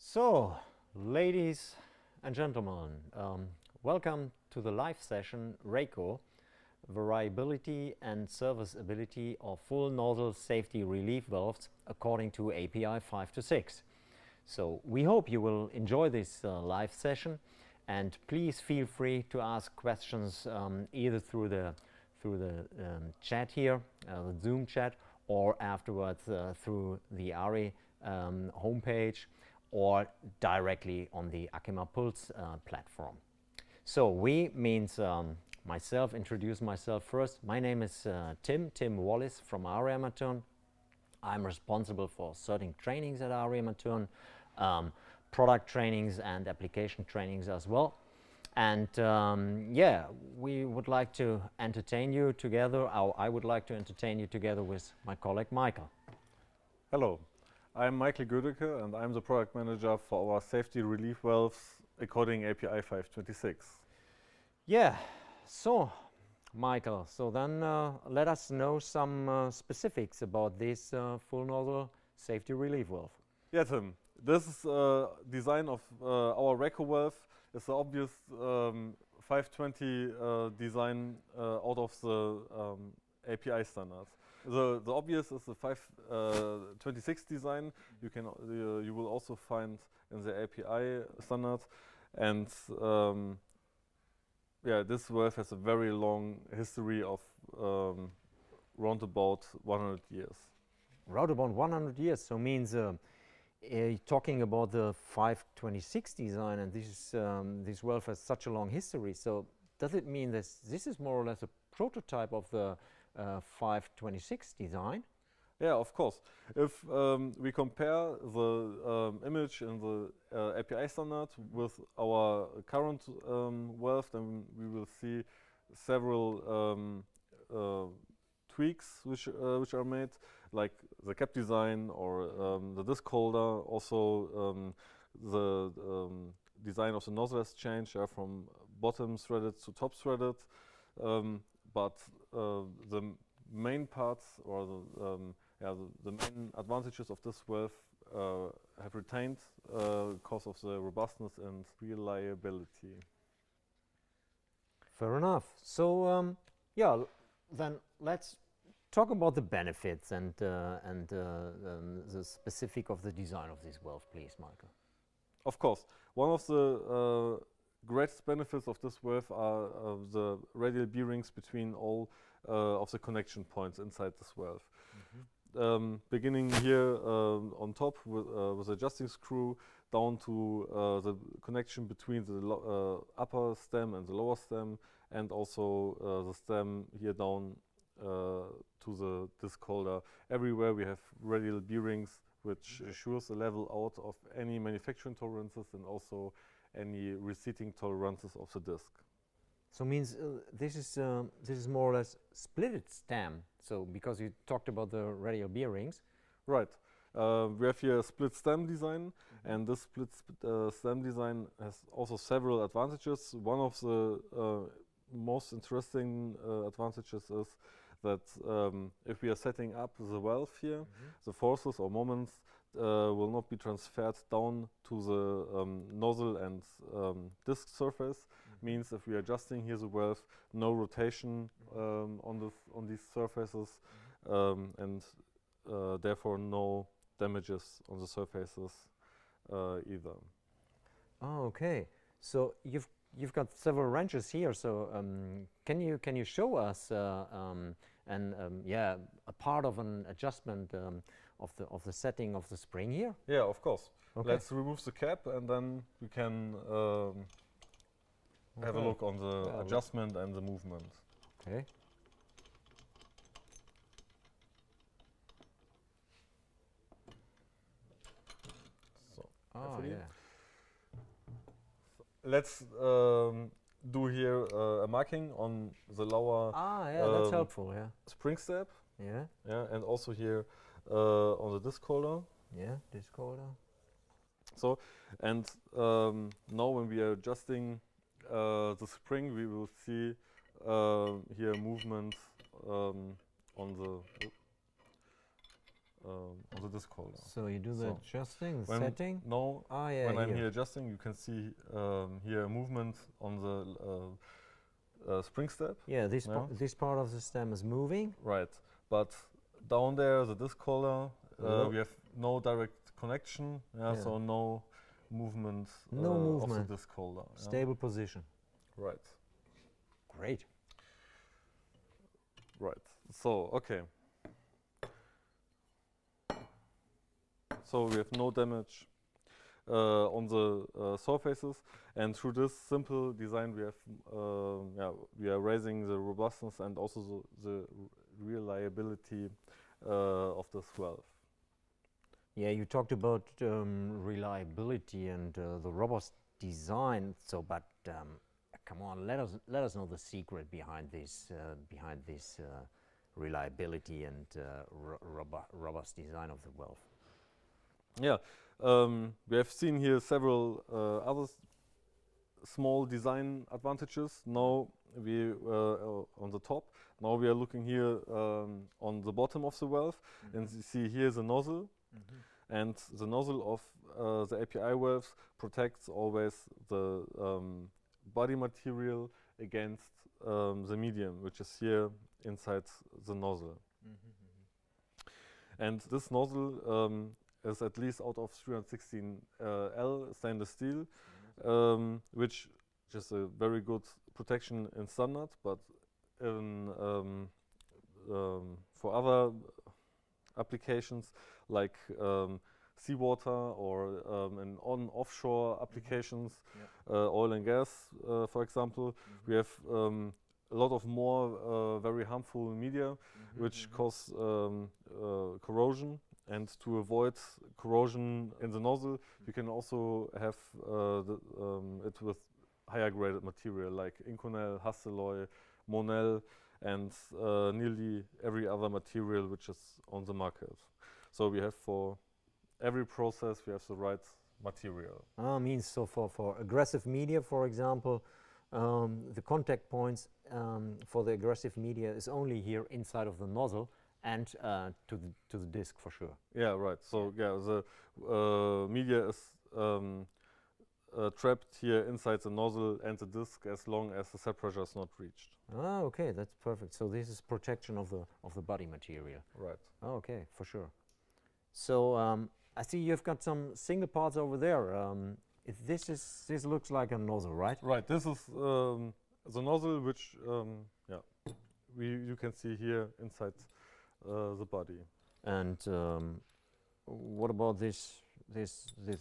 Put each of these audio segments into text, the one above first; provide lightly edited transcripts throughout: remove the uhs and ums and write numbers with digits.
So, ladies and gentlemen, welcome to the live session REYCO Variability and Serviceability of Full Nozzle Safety Relief Valves according to API 5 to 6. So, we hope you will enjoy this live session, and please feel free to ask questions either through the chat here, the Zoom chat, or afterwards through the ARI homepage, or directly on the ACHEMA Pulse platform. So we means myself, introduce myself first. My name is Tim Wallace from ARI ARMATUREN. I'm responsible for certain trainings at ARI ARMATUREN, product trainings and application trainings as well. And yeah, we would like to entertain you together. I would like to entertain you together with my colleague Michael. Hello. I'm Michael Gödecke, and I'm the product manager for our safety relief valves according API 526. Yeah, so Michael, so then let us know some specifics about this full nozzle safety relief valve. Yeah, Tim, this is design of our REYCO valve. It's the obvious 520 design out of the API standards. The obvious is the 526 design. You will also find in the API standard, and yeah, this valve has a very long history of round about 100 years. Round about 100 years, so means talking about the 526 design, and this valve has such a long history. So does it mean that this is more or less a prototype of the 526 design? Yeah, of course. If we compare the image in the API standard with our current valve, then we will see several tweaks which are made, like the cap design or the disc holder. Also, the design of the nozzle has changed from bottom threaded to top threaded. But the main parts, or the main advantages of this valve have retained because of the robustness and reliability. Fair enough. So yeah, then let's talk about the benefits and the specific of the design of this valve, please, Michael. Of course, one of the greatest benefits of this valve are the radial bearings between all of the connection points inside this valve. Mm-hmm. Beginning here on top with adjusting screw down to the connection between the upper stem and the lower stem, and also the stem here down to the disc holder. Everywhere we have radial bearings, which assures a level out of any manufacturing tolerances and also any reseating tolerances of the disc. So means this is more or less splitted stem. So because you talked about the radial bearings, right? We have here a split stem design, and this split stem design has also several advantages. One of the most interesting advantages is that if we are setting up the valve here, the forces or moments will not be transferred down to the nozzle and disc surface. Means if we are adjusting here the valve, no rotation on these surfaces, and therefore no damages on the surfaces either. Oh, okay. So you've got several wrenches here. So can you show us yeah, a part of an adjustment of the setting of the spring here? Yeah, of course. Okay. Let's remove the cap, and then we can have a look on the adjustment and the movement. Okay. So, yeah. Let's do here a marking on the lower yeah, that's helpful, yeah. spring step. Yeah. Yeah, and also here on the disc holder. Yeah, disc holder. So, and now when we are adjusting the spring, we will see here movement on disc holder. So you do the So adjusting, the when setting? No, Ah, yeah, when I'm here. here adjusting, you can see here a movement on the spring step. Yeah, this, Yeah. this part of the stem is moving. Right, but down there, the disc holder, Lo- we have no direct connection, Yeah. so no movement, No of movement. the disc holder. yeah. Stable position. Right, Great. right. So, okay. So we have no damage on the surfaces, and through this simple design, we have we are raising the robustness and also the reliability of this valve. Yeah, you talked about reliability and the robust design. So, but come on, let us know the secret behind this reliability and robust design of the valve. Yeah, we have seen here several other small design advantages. Now we on the top. Now we are looking here on the bottom of the valve, and you see here the nozzle. And the nozzle of the API valves protects always the body material against the medium, which is here inside the nozzle. And this nozzle is at least out of 316 L stainless steel, which is a very good protection in standard, but in, for other applications like seawater or in offshore applications, oil and gas, for example, we have a lot of more very harmful media which cause corrosion. And to avoid corrosion in the nozzle, you can also have it with higher graded material like Inconel, Hastelloy, Monel, and nearly every other material which is on the market. So we have for every process we have the right material. Means so for aggressive media, for example, the contact points for the aggressive media is only here inside of the nozzle and to the disc for sure. Yeah, right. So yeah, the media is trapped here inside the nozzle and the disc as long as the set pressure is not reached. Ah, okay, that's perfect. So this is protection of the body material. Right. Oh, okay, for sure. So I see you've got some single parts over there. This looks like a nozzle, right? Right. This is the nozzle, which you can see here inside the body. And what about this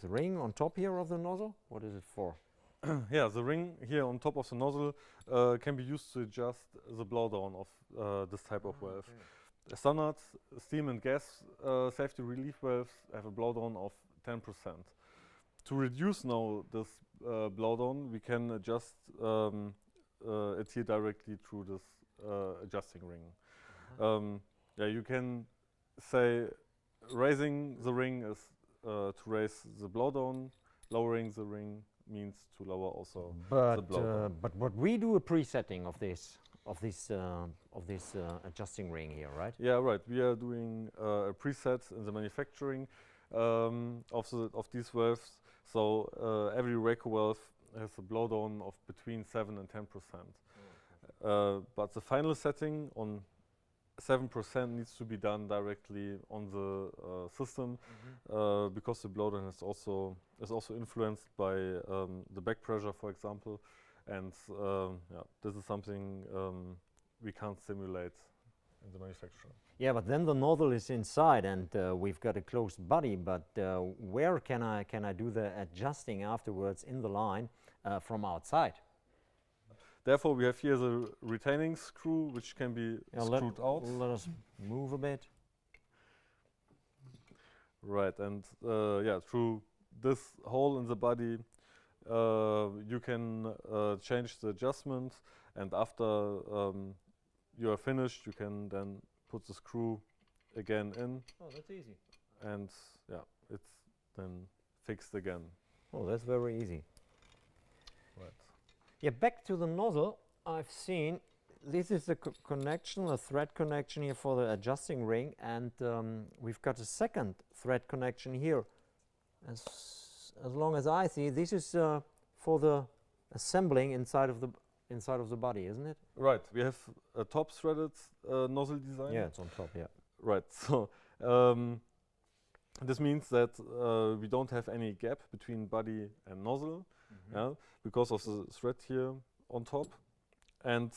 ring on top here of the nozzle? What is it for? Yeah, the ring here on top of the nozzle can be used to adjust the blowdown of this type of valve. Okay. Standard steam and gas safety relief valves have a blowdown of 10%. To reduce now this blowdown, we can adjust it here directly through this adjusting ring. Yeah, you can say raising the ring is to raise the blowdown, lowering the ring means to lower also the blowdown. But we do a presetting of this adjusting ring here, right? Yeah, right. We are doing a preset in the manufacturing of these valves. So every REYCO valve has a blowdown of between 7 and 10%. But the final setting on 7% needs to be done directly on the system because the blowdown is also influenced by the back pressure, for example, and this is something we can't simulate in the manufacturer. Yeah, but then the nozzle is inside, and we've got a closed body. But where can I do the adjusting afterwards in the line from outside? Therefore, we have here the retaining screw, which can be screwed out. Let us move a bit. Right, and through this hole in the body, you can change the adjustment, and after you are finished, you can then put the screw again in. Oh, that's easy. And it's then fixed again. Oh, that's very easy. Right. Yeah, back to the nozzle, I've seen this is the connection, a thread connection here for the adjusting ring, and we've got a second thread connection here. As long as I see, this is for the assembling inside of the body, isn't it? Right. We have a top threaded nozzle design. Yeah, it's on top. Yeah. Right. So this means that we don't have any gap between body and nozzle, yeah, because of the thread here on top. And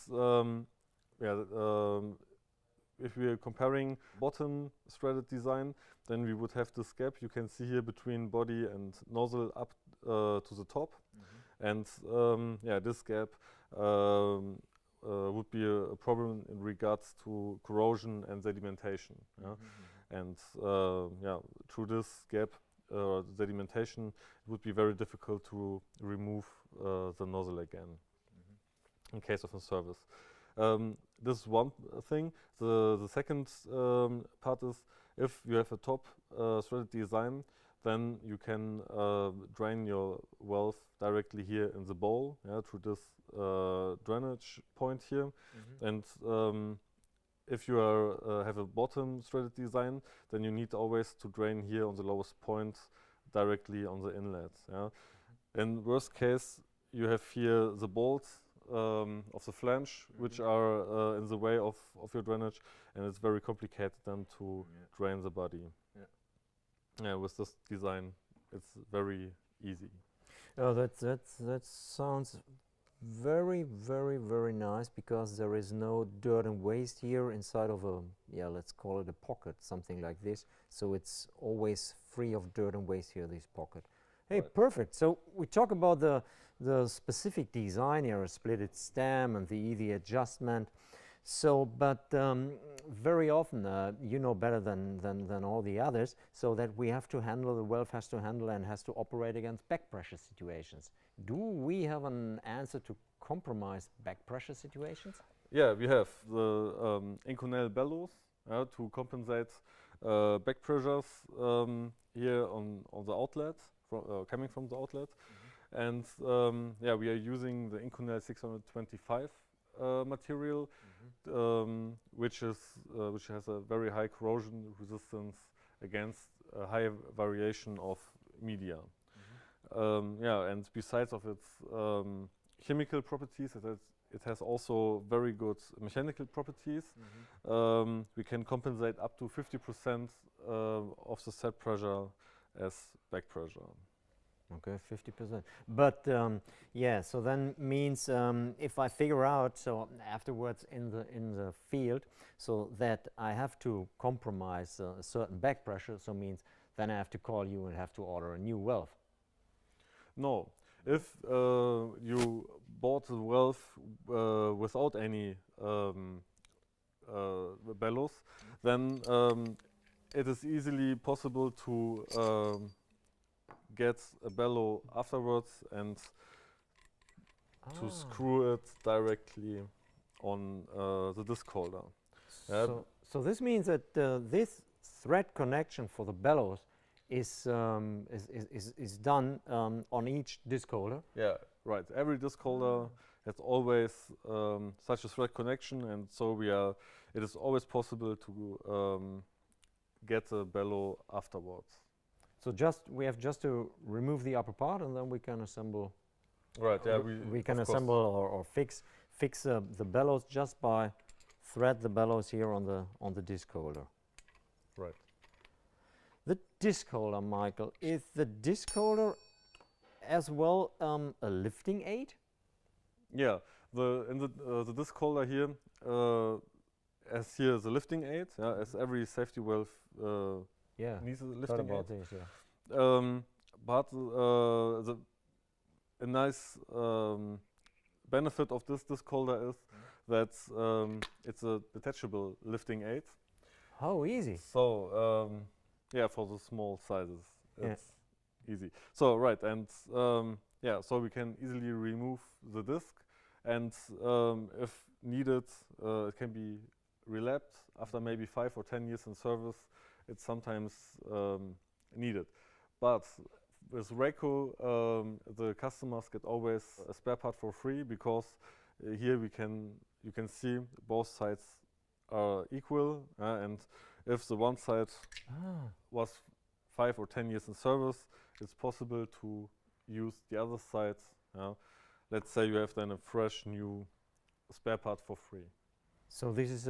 if we are comparing bottom threaded design, then we would have this gap you can see here between body and nozzle up to the top. And this gap would be a problem in regards to corrosion and sedimentation. Yeah? And through this gap, sedimentation, it would be very difficult to remove the nozzle again in case of a service. This is one thing. The second part is if you have a top threaded design, then you can drain your valve directly here in the bowl, through this drainage point here. And if you have a bottom threaded design, then you need always to drain here on the lowest point directly on the inlet. Yeah? In worst case, you have here the bolts of the flange, which are in the way of your drainage, and it's very complicated then to drain the body. Yeah, with this design, it's very easy. Oh, that sounds very, very, very nice, because there is no dirt and waste here inside of a, let's call it a pocket, something like this. So it's always free of dirt and waste here, this pocket. Hey, right. Perfect. So we talk about the specific design here, a splitted stem and the easy adjustment. So, but very often, you know better than all the others, so that we have to handle, the valve has to handle and has to operate against back pressure situations. Do we have an answer to compromise back pressure situations? Yeah, we have the inconel bellows to compensate back pressures here on the outlet, coming from the outlet. And we are using the inconel 625 material, which has a very high corrosion resistance against a high variation of media. And besides of its chemical properties, it has also very good mechanical properties. We can compensate up to 50% of the set pressure as back pressure. Okay, 50%. But so then means if I figure out, so afterwards in the field, so that I have to compromise a certain back pressure, so means then I have to call you and have to order a new valve. No, if you bought the valve without any bellows, then it is easily possible to get a bellow afterwards and to screw it directly on the disc holder. So this means that this thread connection for the bellows is done on each disc holder. Yeah, right. Every disc holder has always such a thread connection, and so it is always possible to get a bellow afterwards. So we have just to remove the upper part, and then we can assemble. Right. Yeah. We can assemble or fix the bellows just by thread the bellows here on the disc holder. Right. The disc holder, Michael, is the disc holder as well a lifting aid? Yeah. The disc holder here, as here is a lifting aid. As every safety valve. Needs a lifting aid. This, but a nice benefit of this disc holder is that it's a detachable lifting aid. How easy! So for the small sizes, it's easy. So right, and so we can easily remove the disc, and if needed, it can be relapped after maybe 5 or 10 years in service. It's sometimes needed, but with REYCO, the customers get always a spare part for free, because here we can you can see both sides are equal, and if the one side was 5 or 10 years in service, it's possible to use the other side. Let's say you have then a fresh new spare part for free. So this is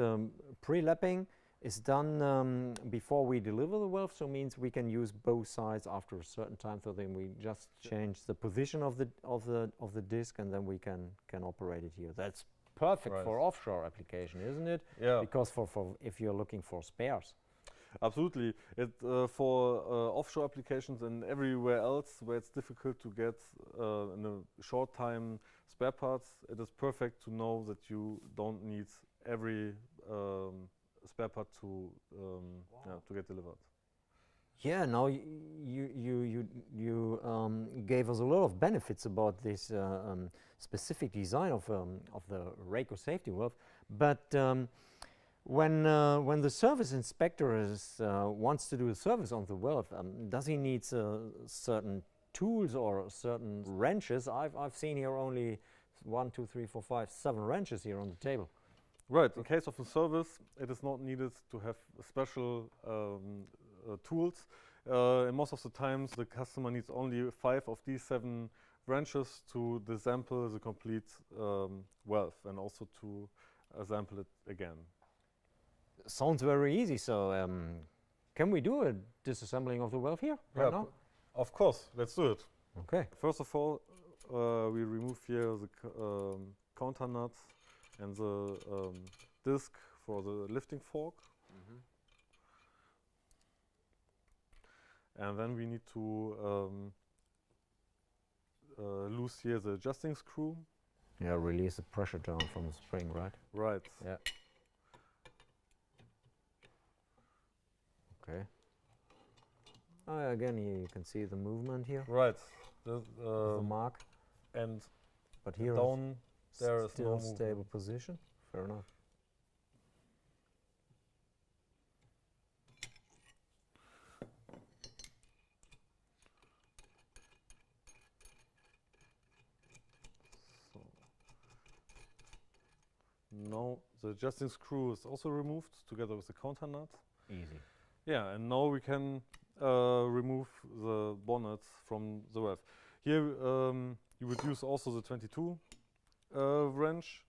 pre-lapping is done before we deliver the valve, so means we can use both sides after a certain time. So then we just change the position of the disc, and then we can operate it here. That's perfect for offshore application, isn't it? Yeah. Because for if you're looking for spares. Absolutely. It for offshore applications and everywhere else where it's difficult to get in a short time spare parts, it is perfect to know that you don't need every spare part to get delivered. Yeah, now you gave us a lot of benefits about this specific design of the REYCO safety valve, but when the service inspector wants to do a service on the valve, does he need certain tools or certain wrenches? I've seen here only 1, 2, 3, 4, 5, 7 wrenches here on the table. Right. In case of a service, it is not needed to have special tools. And most of the times, the customer needs only 5 of these 7 wrenches to disassemble the complete valve and also to assemble it again. Sounds very easy. So can we do a disassembling of the valve here right now? Of course. Let's do it. Okay. First of all, we remove here the counter nuts and the disc for the lifting fork. And then we need to loose here the adjusting screw. Yeah, release the pressure down from the spring, right? Right. Yeah. Okay. Again, you can see the movement here. Right. The mark. And but here down there is still no stable position. Fair enough. So now the adjusting screw is also removed together with the counter nut. Easy. Yeah, and now we can remove the bonnet from the valve. Here you would use also the 22 wrench,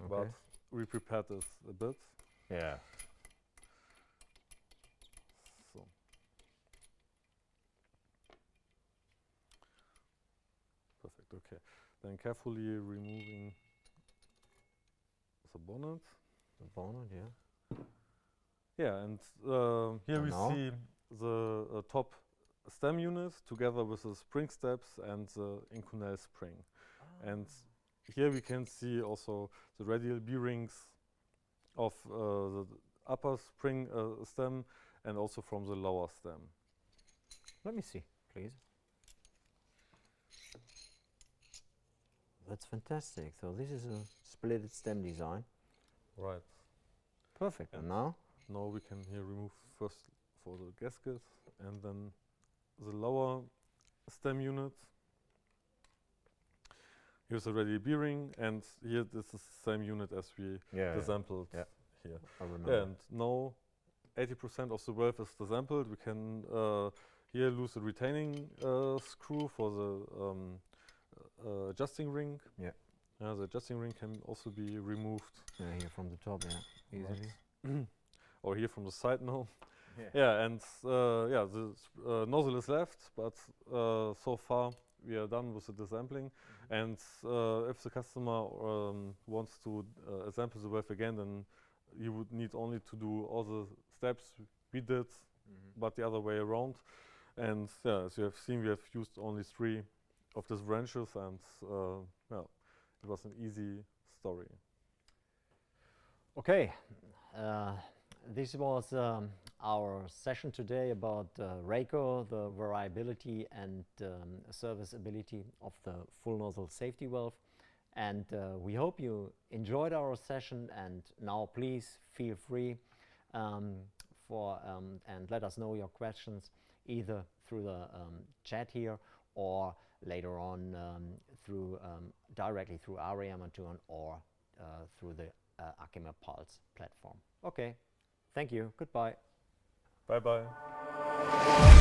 but we prepared this a bit. Yeah. So. Perfect, okay. Then carefully removing the bonnet. The bonnet, yeah. Yeah, and here we see the top stem unit together with the spring steps and the Inconel spring. And here we can see also the radial bearings of the upper spring stem and also from the lower stem. Let me see, please. That's fantastic. So this is a split stem design. Right. Perfect. And now? Now we can here remove first for the gasket and then the lower stem unit. Here's the radial bearing, and here this is the same unit as we disassembled here. I remember. And now 80% of the valve is disassembled. We can here lose the retaining screw for the adjusting ring. Yeah. The adjusting ring can also be removed. Here from the top, easily. Right. Or here from the side now. And the nozzle is left, but so far we are done with the disassembling. And if the customer wants to assemble the valve again, then you would need only to do all the steps we did, but the other way around. And as you have seen, we have used only 3 of these wrenches, and it was an easy story. Okay, this was our session today about REYCO, the variability and serviceability of the full nozzle safety valve. And we hope you enjoyed our session, and now please feel free and let us know your questions either through the chat here or later on directly through ARI Armaturen or through the ACHEMA Pulse platform. Okay, thank you, goodbye. Bye-bye.